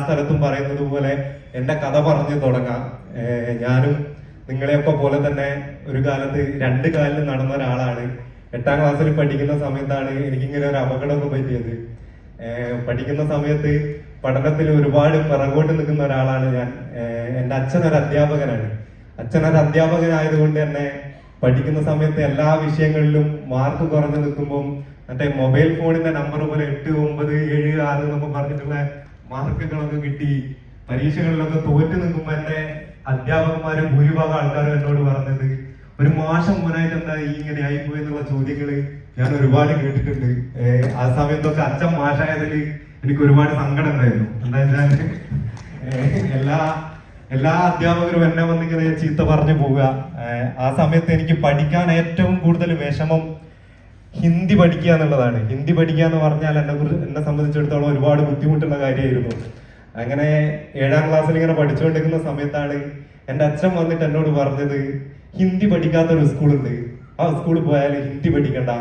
സ്ഥലത്തും പറയുന്നത് പോലെ എന്റെ കഥ പറഞ്ഞു തുടങ്ങാം. ഞാനും നിങ്ങളെയൊക്കെ പോലെ തന്നെ ഒരു കാലത്ത് രണ്ട് കാലിൽ നടന്ന ഒരാളാണ്. 8ാം ക്ലാസ്സിൽ പഠിക്കുന്ന സമയത്താണ് എനിക്കിങ്ങനെ ഒരു അപകടമൊക്കെ പറ്റിയത്. പഠിക്കുന്ന സമയത്ത് പഠനത്തിൽ ഒരുപാട് പിറകോട്ട് നിൽക്കുന്ന ഒരാളാണ് ഞാൻ. എൻ്റെ അച്ഛനൊരു അധ്യാപകനാണ്. അച്ഛനൊരു അധ്യാപകനായതുകൊണ്ട് തന്നെ പഠിക്കുന്ന സമയത്ത് എല്ലാ വിഷയങ്ങളിലും മാർക്ക് കുറഞ്ഞു നിൽക്കുമ്പോൾ മറ്റേ മൊബൈൽ ഫോണിന്റെ നമ്പർ പോലെ 8, 9, 7, 6 എന്നൊക്കെ പറഞ്ഞിട്ടുള്ള മാർക്കുകളൊക്കെ കിട്ടി പരീക്ഷകളിലൊക്കെ തോറ്റു നിൽക്കുമ്പോൾ എന്റെ അധ്യാപകന്മാരും ഭൂരിഭാഗം ആൾക്കാരും എന്നോട് പറഞ്ഞത്, ഒരു മാസം മുന്നായിട്ട് എന്താ ഈ ഇങ്ങനെ ആയിപ്പോയി എന്നുള്ള ചോദ്യങ്ങള് ഞാൻ ഒരുപാട് കേട്ടിട്ടുണ്ട്. ആ സമയത്തൊക്കെ അച്ഛൻ മാഷായതിൽ എനിക്ക് ഒരുപാട് സങ്കടം ഉണ്ടായിരുന്നു. എന്താ വെച്ചാല് എല്ലാ അധ്യാപകരും എന്നെ വന്നിങ്ങനെ ചീത്ത പറഞ്ഞു പോവുക. ആ സമയത്ത് എനിക്ക് പഠിക്കാൻ ഏറ്റവും കൂടുതൽ വിഷമം ഹിന്ദി പഠിക്കുക എന്നുള്ളതാണ്. ഹിന്ദി പഠിക്കുക എന്ന് പറഞ്ഞാൽ എന്നെ സംബന്ധിച്ചിടത്തോളം ഒരുപാട് ബുദ്ധിമുട്ടുള്ള കാര്യമായിരുന്നു. അങ്ങനെ 7ാം ക്ലാസ്സിൽ ഇങ്ങനെ പഠിച്ചുകൊണ്ടിരിക്കുന്ന സമയത്താണ് എൻ്റെ അച്ഛൻ വന്നിട്ട് എന്നോട് പറഞ്ഞത്, ഹിന്ദി പഠിക്കാത്തൊരു സ്കൂളുണ്ട്, ആ സ്കൂളിൽ പോയാൽ ഹിന്ദി പഠിക്കണ്ട,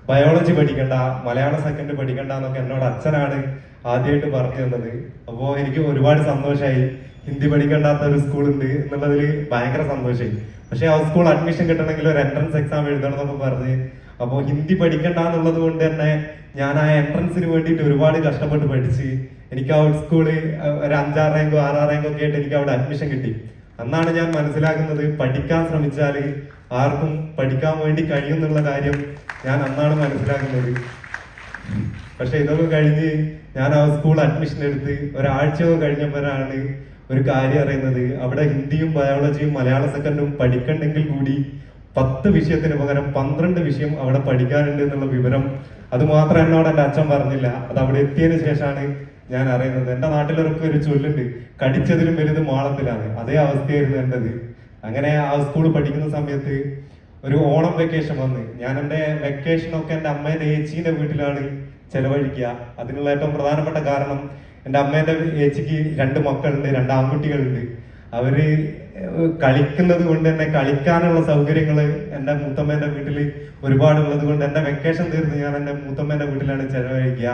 ബയോളജി പഠിക്കണ്ട, മലയാളം സെക്കൻഡ് പഠിക്കണ്ട എന്നൊക്കെ എന്നോട് അച്ഛനാണ് ആദ്യമായിട്ട് പറഞ്ഞു തന്നത്. അപ്പോൾ എനിക്ക് ഒരുപാട് സന്തോഷമായി. ഹിന്ദി പഠിക്കേണ്ടാത്ത ഒരു സ്കൂളുണ്ട് എന്നുള്ളതിൽ ഭയങ്കര സന്തോഷമായി. പക്ഷെ ആ സ്കൂൾ അഡ്മിഷൻ കിട്ടണമെങ്കിൽ ഒരു എൻട്രൻസ് എക്സാം എഴുതണം എന്നൊക്കെ പറഞ്ഞ്, അപ്പോൾ ഹിന്ദി പഠിക്കണ്ട എന്നുള്ളത് കൊണ്ട് തന്നെ ഞാൻ ആ എൻട്രൻസിന് വേണ്ടിയിട്ട് ഒരുപാട് കഷ്ടപ്പെട്ട് പഠിച്ച് എനിക്ക് ആ സ്കൂള് ഒരു 5-6 റാങ്കോ 6 റാങ്കോ ഒക്കെ ആയിട്ട് എനിക്ക് അവിടെ അഡ്മിഷൻ കിട്ടി. അന്നാണ് ഞാൻ മനസ്സിലാക്കുന്നത്, പഠിക്കാൻ ശ്രമിച്ചാല് ആർക്കും പഠിക്കാൻ വേണ്ടി കഴിയുന്നുള്ള കാര്യം ഞാൻ അന്നാണ് മനസ്സിലാക്കുന്നത്. പക്ഷെ ഇതൊക്കെ കഴിഞ്ഞ് ഞാൻ ആ സ്കൂൾ അഡ്മിഷൻ എടുത്ത് ഒരാഴ്ചയോ കഴിഞ്ഞപ്പോഴാണ് ഒരു കാര്യം അറിയുന്നത്, അവിടെ ഹിന്ദിയും ബയോളജിയും മലയാള സെക്കൻഡും പഠിക്കണ്ടെങ്കിൽ കൂടി 10 വിഷയത്തിന് പകരം 12 വിഷയം അവിടെ പഠിക്കാനുണ്ട് എന്നുള്ള വിവരം അത് മാത്രം എന്നോട് എൻ്റെ അച്ഛൻ പറഞ്ഞില്ല. അത് അവിടെ എത്തിയതിനു ശേഷമാണ് ഞാൻ അറിയുന്നത്. എൻ്റെ നാട്ടിലൊക്കെ ഒരു ചൊല്ലുണ്ട്, കടിച്ചതിലും വലുത് മാളത്തിലാണ്. അതേ അവസ്ഥയായിരുന്നു എൻ്റെത്. അങ്ങനെ ആ സ്കൂളിൽ പഠിക്കുന്ന സമയത്ത് ഒരു ഓണം വെക്കേഷൻ വന്ന് ഞാൻ എൻ്റെ വെക്കേഷനൊക്കെ എൻ്റെ അമ്മേൻ്റെ ഏച്ചീൻ്റെ വീട്ടിലാണ് ചെലവഴിക്കുക. അതിനുള്ള ഏറ്റവും പ്രധാനപ്പെട്ട കാരണം എൻ്റെ അമ്മേൻ്റെ ഏച്ചിക്ക് 2 മക്കളുണ്ട്, 2 ആൺകുട്ടികളുണ്ട്. അവര് കളിക്കുന്നത് കൊണ്ട് തന്നെ കളിക്കാനുള്ള സൗകര്യങ്ങൾ എൻ്റെ മൂത്തമ്മേൻ്റെ വീട്ടിൽ ഒരുപാടുള്ളത് കൊണ്ട് എൻ്റെ വെക്കേഷൻ തീർന്ന് ഞാൻ എൻ്റെ മൂത്തമ്മേൻ്റെ വീട്ടിലാണ് ചെലവഴിക്കുക.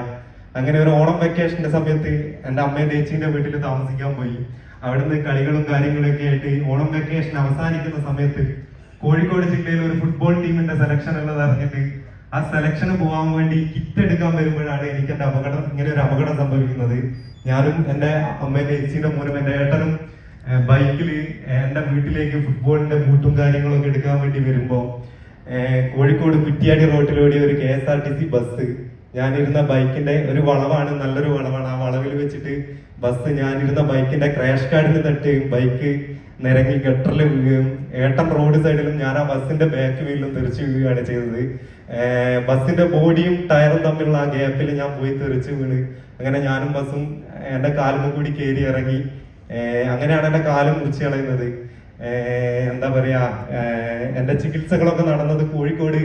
അങ്ങനെ ഒരു ഓണം വെക്കേഷന്റെ സമയത്ത് എൻ്റെ അമ്മേൻ്റെ ഏച്ചീൻ്റെ വീട്ടിൽ താമസിക്കാൻ പോയി. അവിടുന്ന് കളികളും കാര്യങ്ങളൊക്കെ ആയിട്ട് ഓണം വെക്കേഷൻ അവസാനിക്കുന്ന സമയത്ത് കോഴിക്കോട് ജില്ലയിൽ ഒരു ഫുട്ബോൾ ടീമിന്റെ സെലക്ഷൻ ഉള്ളത് അറിഞ്ഞിട്ട് ആ സെലക്ഷന് പോകാൻ വേണ്ടി കിറ്റ് എടുക്കാൻ വരുമ്പോഴാണ് എനിക്ക് എൻ്റെ ഇങ്ങനെ ഒരു അപകടം സംഭവിക്കുന്നത്. ഞാനും എൻ്റെ അമ്മേൻ്റെ ഏച്ചീൻ്റെ മോനും എൻ്റെ ഏട്ടനും ബൈക്കിൽ എൻ്റെ വീട്ടിലേക്ക് ഫുട്ബോളിന്റെ ബൂട്ടും കാര്യങ്ങളൊക്കെ എടുക്കാൻ വേണ്ടി വരുമ്പോൾ കോഴിക്കോട് കുറ്റിയാടി റോട്ടിലൂടെ ഒരു KSRTC ബസ്, ഞാനിരുന്ന ബൈക്കിന്റെ ഒരു വളവാണ്, നല്ലൊരു വളവാണ്. ആ വളവിൽ വെച്ചിട്ട് ബസ് ഞാനിരുന്ന ബൈക്കിന്റെ ക്രാഷ് കാർഡിൽ തട്ട് ബൈക്ക് നിരങ്ങി ഗട്ടറിൽ വീഴുകയും ഏട്ടൻ റോഡ് സൈഡിലും ഞാൻ ആ ബസ്സിന്റെ ബാക്ക് വീലിലും തെറിച്ചു വീഴുകയാണ് ചെയ്തത്. ബസ്സിന്റെ ബോഡിയും ടയറും തമ്മിലുള്ള ആ ഗ്യാപ്പിൽ ഞാൻ പോയി തെറിച്ചു വീണ്. അങ്ങനെ ഞാനും ബസ്സും എൻ്റെ കാലുമ കൂടി കയറി ഇറങ്ങി. അങ്ങനെയാണ് എൻ്റെ കാലും മുറിച്ച് കളയുന്നത്. എന്താ പറയാ, എൻ്റെ ചികിത്സകളൊക്കെ നടന്നത് കോഴിക്കോട്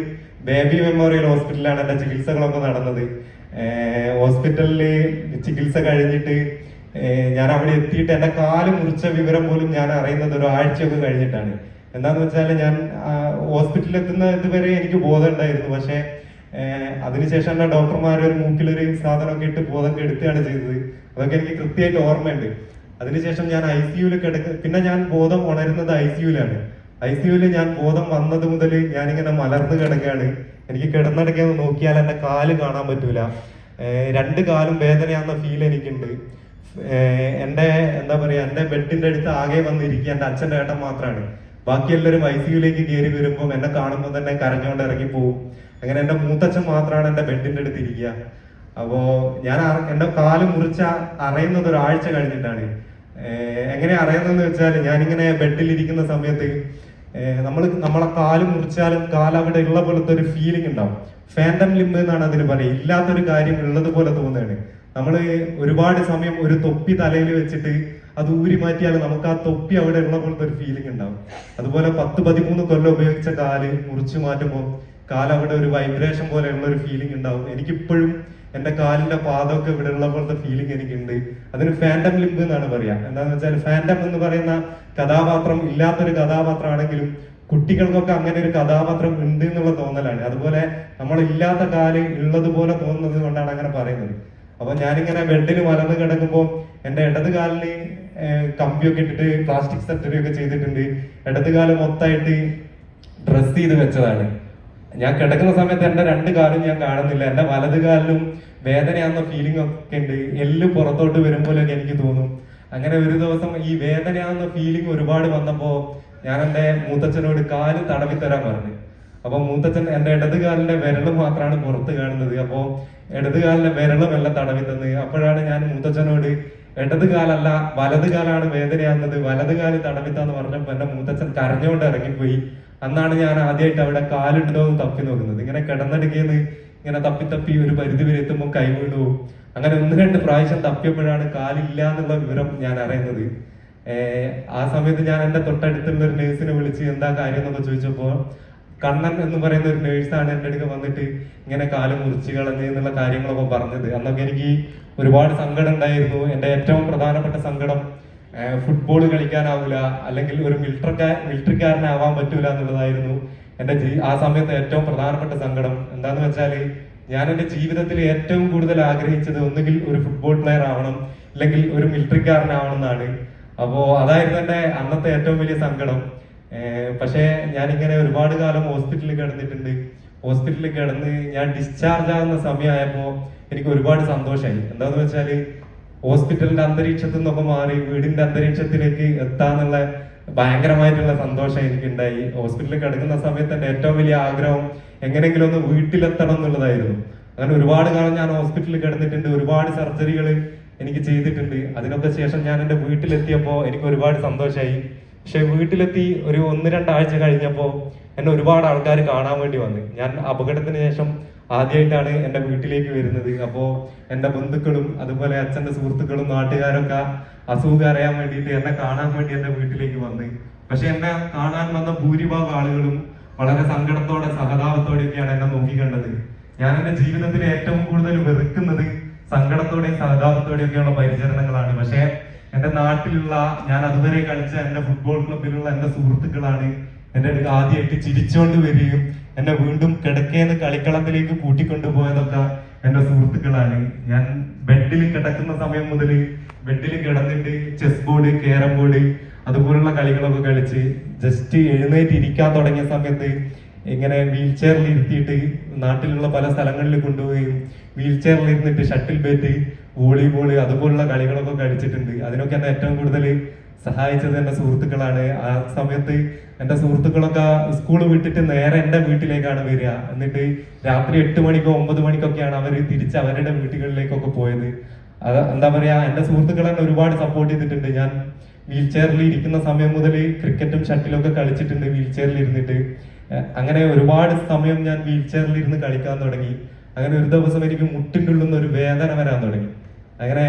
ബേബി മെമ്മോറിയൽ ഹോസ്പിറ്റലിലാണ് എൻ്റെ ചികിത്സകളൊക്കെ നടന്നത്. ഹോസ്പിറ്റലിൽ ചികിത്സ കഴിഞ്ഞിട്ട് ഞാൻ അവിടെ എത്തിയിട്ട് എൻ്റെ കാല് മുറിച്ച വിവരം പോലും ഞാൻ അറിയുന്നത് ഒരു ആഴ്ചയൊക്കെ കഴിഞ്ഞിട്ടാണ്. എന്താന്ന് വെച്ചാൽ ഞാൻ ഹോസ്പിറ്റലിൽ എത്തുന്ന ഇതുവരെ എനിക്ക് ബോധം ഉണ്ടായിരുന്നു. പക്ഷെ അതിനുശേഷം എൻ്റെ ഡോക്ടർമാർ ഒരു മൂക്കിലൊരു സാധനമൊക്കെ ഇട്ട് ബോധം കെടുത്തുകയാണ് ചെയ്തത്. അതൊക്കെ എനിക്ക് കൃത്യമായിട്ട് ഓർമ്മയുണ്ട്. അതിനുശേഷം ഞാൻ ICUവിൽ പിന്നെ ഞാൻ ബോധം ഉണരുന്നത് ICUവിലാണ്. ICUവിൽ ഞാൻ ബോധം വന്നത് മുതൽ ഞാനിങ്ങനെ മലർന്ന് കിടക്കുകയാണ്. എനിക്ക് കിടന്നിടയ്ക്ക് നോക്കിയാൽ എൻ്റെ കാല് കാണാൻ പറ്റൂല. 2 കാലും വേദനയാകുന്ന ഫീൽ എനിക്കുണ്ട്. എൻ്റെ എന്താ പറയാ, എൻ്റെ ബെഡിന്റെ അടുത്ത് ആകെ വന്നിരിക്കുക എൻ്റെ അച്ഛൻ്റെ ഏട്ടൻ മാത്രമാണ്. ബാക്കി എല്ലാവരും ICUവിലേക്ക് കയറി വരുമ്പോൾ എന്നെ കാണുമ്പോൾ തന്നെ കരഞ്ഞുകൊണ്ട് ഇറങ്ങി പോകും. അങ്ങനെ എൻ്റെ മൂത്തച്ഛൻ മാത്രമാണ് എൻ്റെ ബെഡിന്റെ അടുത്ത് ഇരിക്കുക. അപ്പോ ഞാൻ എൻ്റെ കാല് മുറിച്ച അറിയുന്നത് ഒരാഴ്ച കഴിഞ്ഞിട്ടാണ്. എങ്ങനെ അറിയുന്നതെന്ന് വെച്ചാൽ ഞാനിങ്ങനെ ബെഡിലിരിക്കുന്ന സമയത്ത് നമ്മളെ കാല് മുറിച്ചാലും കാലവിടെ ഉള്ള പോലത്തെ ഒരു ഫീലിംഗ് ഉണ്ടാവും. ഫാൻറ്റം ലിംബ് എന്നാണ് അതിന് പറയുക. ഇല്ലാത്തൊരു കാര്യം ഉള്ളതുപോലെ തോന്നുകയാണ്. നമ്മൾ ഒരുപാട് സമയം ഒരു തൊപ്പി തലയിൽ വെച്ചിട്ട് അത് ഊരി മാറ്റിയാൽ നമുക്ക് ആ തൊപ്പി അവിടെ ഉള്ള പോലത്തെ ഒരു ഫീലിംഗ് ഉണ്ടാവും. അതുപോലെ 10-13 കൊല്ലം ഉപയോഗിച്ച കാല് മുറിച്ചു മാറ്റുമ്പോൾ കാലവിടെ ഒരു വൈബ്രേഷൻ പോലെയുള്ള ഒരു ഫീലിംഗ് ഉണ്ടാവും. എനിക്കിപ്പോഴും എന്റെ കാലിന്റെ പാദമൊക്കെ ഇവിടെ ഉള്ള പോലത്തെ ഫീലിംഗ് എനിക്കുണ്ട്. അതിന് ഫാൻറ്റം ലിംബ് എന്നാണ് പറയാ. എന്താണെന്ന് വെച്ചാൽ ഫാൻറ്റം എന്ന് പറയുന്ന കഥാപാത്രം ഇല്ലാത്തൊരു കഥാപാത്രമാണെങ്കിലും കുട്ടികൾക്കൊക്കെ അങ്ങനെ ഒരു കഥാപാത്രം ഉണ്ട് എന്നുള്ള തോന്നലാണ്. അതുപോലെ നമ്മളില്ലാത്ത കാല് ഉള്ളതുപോലെ തോന്നുന്നത് കൊണ്ടാണ് അങ്ങനെ പറയുന്നത്. അപ്പൊ ഞാനിങ്ങനെ ബെഡിൽ മലർന്ന് കിടക്കുമ്പോൾ എന്റെ ഇടത് കാലിന് കമ്പിയൊക്കെ ഇട്ടിട്ട് പ്ലാസ്റ്റിക് സർജറി ഒക്കെ ചെയ്തിട്ടുണ്ട്. ഇടത് കാലം മൊത്തമായിട്ട് ഡ്രസ് ചെയ്ത് വെച്ചതാണ്. ഞാൻ കിടക്കുന്ന സമയത്ത് എന്റെ രണ്ട് കാലും ഞാൻ കാണുന്നില്ല. എന്റെ വലത് കാലിലും വേദനയാണെന്ന ഫീലിംഗ് ഒക്കെ ഉണ്ട്. എല്ല് പുറത്തോട്ട് വരുമ്പോഴൊക്കെ എനിക്ക് തോന്നും. അങ്ങനെ ഒരു ദിവസം ഈ വേദനയാണെന്ന ഫീലിംഗ് ഒരുപാട് വന്നപ്പോ ഞാൻ എന്റെ മൂത്തച്ഛനോട് കാല് തടവി തരാൻ പറഞ്ഞു. അപ്പൊ മൂത്തച്ഛൻ എന്റെ ഇടത് കാലിന്റെ വിരല് മാത്രമാണ് പുറത്ത് കാണുന്നത്. അപ്പോ ഇടത് കാലിന്റെ വിരലും എല്ലാം തടവി തന്ന്. അപ്പോഴാണ് ഞാൻ മൂത്തച്ഛനോട് ഇടത് കാലല്ല വലത് കാലാണ് വേദനയാകുന്നത്, വലത് കാല് തടവിത്താന്ന് പറഞ്ഞപ്പോ എന്റെ മൂത്തച്ഛൻ കരഞ്ഞുകൊണ്ട് ഇറങ്ങിപ്പോയി. അന്നാണ് ഞാൻ ആദ്യമായിട്ട് അവിടെ കാലുണ്ടോ എന്ന് തപ്പി നോക്കുന്നത്. ഇങ്ങനെ കിടന്നെടുക്കേന്ന് ഇങ്ങനെ തപ്പി തപ്പി ഒരു പരിധി വരെ എത്തുമ്പോൾ കൈ വീണു. അങ്ങനെ 1-2 പ്രാവശ്യം തപ്പിയപ്പോഴാണ് കാലില്ല എന്നുള്ള വിവരം ഞാൻ അറിയുന്നത്. ആ സമയത്ത് ഞാൻ എന്റെ തൊട്ടടുത്തുള്ള ഒരു നേഴ്സിനെ വിളിച്ച് എന്താ കാര്യം എന്നൊക്കെ ചോദിച്ചപ്പോ കണ്ണൻ എന്ന് പറയുന്ന ഒരു നേഴ്സാണ് എന്റെ അടുക്ക വന്നിട്ട് ഇങ്ങനെ കാല് മുറിച്ച് കളഞ്ഞ് എന്നുള്ള കാര്യങ്ങളൊക്കെ പറഞ്ഞത്. അന്നൊക്കെ എനിക്ക് ഒരുപാട് സങ്കടം ഉണ്ടായിരുന്നു. എന്റെ ഏറ്റവും പ്രധാനപ്പെട്ട സങ്കടം ഫുട്ബോൾ കളിക്കാനാവൂല, അല്ലെങ്കിൽ ഒരു മിലിറ്ററിക്കാരനാവാൻ പറ്റൂല എന്നുള്ളതായിരുന്നു എന്റെ ആ സമയത്ത് ഏറ്റവും പ്രധാനപ്പെട്ട സങ്കടം. എന്താന്ന് വെച്ചാല് ഞാൻ എന്റെ ജീവിതത്തിൽ ഏറ്റവും കൂടുതൽ ആഗ്രഹിച്ചത് ഒന്നുകിൽ ഒരു ഫുട്ബോൾ പ്ലെയർ ആവണം, അല്ലെങ്കിൽ ഒരു മിലിറ്ററിക്കാരനാവണം എന്നാണ്. അപ്പോ അതായിരുന്നു എന്റെ അന്നത്തെ ഏറ്റവും വലിയ സങ്കടം. പക്ഷേ ഞാനിങ്ങനെ ഒരുപാട് കാലം ഹോസ്പിറ്റലിൽ കിടന്നിട്ടുണ്ട്. ഹോസ്പിറ്റലിൽ കിടന്ന് ഞാൻ ഡിസ്ചാർജ് ആകുന്ന സമയമായപ്പോ എനിക്ക് ഒരുപാട് സന്തോഷമായി. എന്താന്ന് വെച്ചാല് ഹോസ്പിറ്റലിന്റെ അന്തരീക്ഷത്തിൽ നിന്നൊക്കെ മാറി വീടിന്റെ അന്തരീക്ഷത്തിലേക്ക് എത്താന്നുള്ള ഭയങ്കരമായിട്ടുള്ള സന്തോഷം എനിക്ക് ഉണ്ടായി. ഹോസ്പിറ്റലിൽ കിടക്കുന്ന സമയത്ത് എന്റെ ഏറ്റവും വലിയ ആഗ്രഹം എങ്ങനെയെങ്കിലും ഒന്ന് വീട്ടിലെത്തണം എന്നുള്ളതായിരുന്നു. അങ്ങനെ ഒരുപാട് കാലം ഞാൻ ഹോസ്പിറ്റലിൽ കിടന്നിട്ടുണ്ട്. ഒരുപാട് സർജറികൾ എനിക്ക് ചെയ്തിട്ടുണ്ട്. അതിനൊക്കെ ശേഷം ഞാൻ എന്റെ വീട്ടിലെത്തിയപ്പോ എനിക്ക് ഒരുപാട് സന്തോഷമായി. പക്ഷെ വീട്ടിലെത്തി ഒരു 1-2 ആഴ്ച കഴിഞ്ഞപ്പോ എന്നെ ഒരുപാട് ആൾക്കാർ കാണാൻ വേണ്ടി വന്ന്. ഞാൻ അപകടത്തിന് ശേഷം ആദ്യമായിട്ടാണ് എന്റെ വീട്ടിലേക്ക് വരുന്നത്. അപ്പോ എന്റെ ബന്ധുക്കളും അതുപോലെ അച്ഛന്റെ സുഹൃത്തുക്കളും നാട്ടുകാരൊക്കെ അസുഖം അറിയാൻ വേണ്ടിയിട്ട് എന്നെ കാണാൻ വേണ്ടി എന്റെ വീട്ടിലേക്ക് വന്ന്. പക്ഷെ എന്നെ കാണാൻ വന്ന ഭൂരിഭാഗം ആളുകളും വളരെ സങ്കടത്തോടെ സഹതാപത്തോടെയൊക്കെയാണ് എന്നെ നോക്കിക്കണ്ടത്. ഞാൻ എന്റെ ജീവിതത്തിൽ ഏറ്റവും കൂടുതൽ വെറുക്കുന്നത് സങ്കടത്തോടെയും സഹതാപത്തോടെയൊക്കെയുള്ള പരിചരണങ്ങളാണ്. പക്ഷെ എന്റെ നാട്ടിലുള്ള ഞാൻ അതുവരെ കളിച്ച എന്റെ ഫുട്ബോൾ ക്ലബിലുള്ള എന്റെ സുഹൃത്തുക്കളാണ് എന്റെ അടുത്ത് ആദ്യമായിട്ട് ചിരിച്ചുകൊണ്ട് വരികയും എന്നെ വീണ്ടും കിടക്കേന്ന് കളിക്കളത്തിലേക്ക് കൂട്ടിക്കൊണ്ടുപോയതൊക്കെ എന്റെ സുഹൃത്തുക്കളാണ്. ഞാൻ ബെഡിൽ കിടക്കുന്ന സമയം മുതൽ ബെഡിൽ കിടന്നിട്ട് ചെസ് ബോർഡ്, ക്യാരം ബോർഡ് അതുപോലുള്ള കളികളൊക്കെ കളിച്ച് ജസ്റ്റ് എഴുന്നേറ്റ് ഇരിക്കാൻ തുടങ്ങിയ സമയത്ത് ഇങ്ങനെ വീൽ ചെയറിൽ ഇരുത്തിയിട്ട് നാട്ടിലുള്ള പല സ്ഥലങ്ങളിൽ കൊണ്ടുപോവുകയും വീൽ ചെയറിൽ ഇരുന്നിട്ട് ഷട്ടിൽ ബാറ്റ്, വോളിബോള് അതുപോലുള്ള കളികളൊക്കെ കളിച്ചിട്ടുണ്ട്. അതിനൊക്കെ എന്നെ ഏറ്റവും കൂടുതൽ സഹായിച്ചത് എന്റെ സുഹൃത്തുക്കളാണ്. ആ സമയത്ത് എന്റെ സുഹൃത്തുക്കളൊക്കെ സ്കൂൾ വിട്ടിട്ട് നേരെ എന്റെ വീട്ടിലേക്കാണ് വരിക. എന്നിട്ട് രാത്രി 8 മണിക്കോ 9 മണിക്കൊക്കെയാണ് അവർ തിരിച്ച് അവരുടെ വീട്ടുകളിലേക്കൊക്കെ പോയത്. അത് എന്താ പറയാ, എന്റെ സുഹൃത്തുക്കൾ എന്നെ ഒരുപാട് സപ്പോർട്ട് ചെയ്തിട്ടുണ്ട്. ഞാൻ വീൽ ചെയറിൽ ഇരിക്കുന്ന സമയം മുതൽ ക്രിക്കറ്റും ഷട്ടിലും ഒക്കെ കളിച്ചിട്ടുണ്ട് വീൽ ചെയറിൽ ഇരുന്നിട്ട്. അങ്ങനെ ഒരുപാട് സമയം ഞാൻ വീൽ ചെയറിൽ ഇരുന്ന് കളിക്കാൻ തുടങ്ങി. അങ്ങനെ ഒരു ദിവസം എനിക്ക് മുട്ടിൻ്റെ ഉള്ളിൽ നിന്ന് ഒരു വേദന വരാൻ തുടങ്ങി. അങ്ങനെ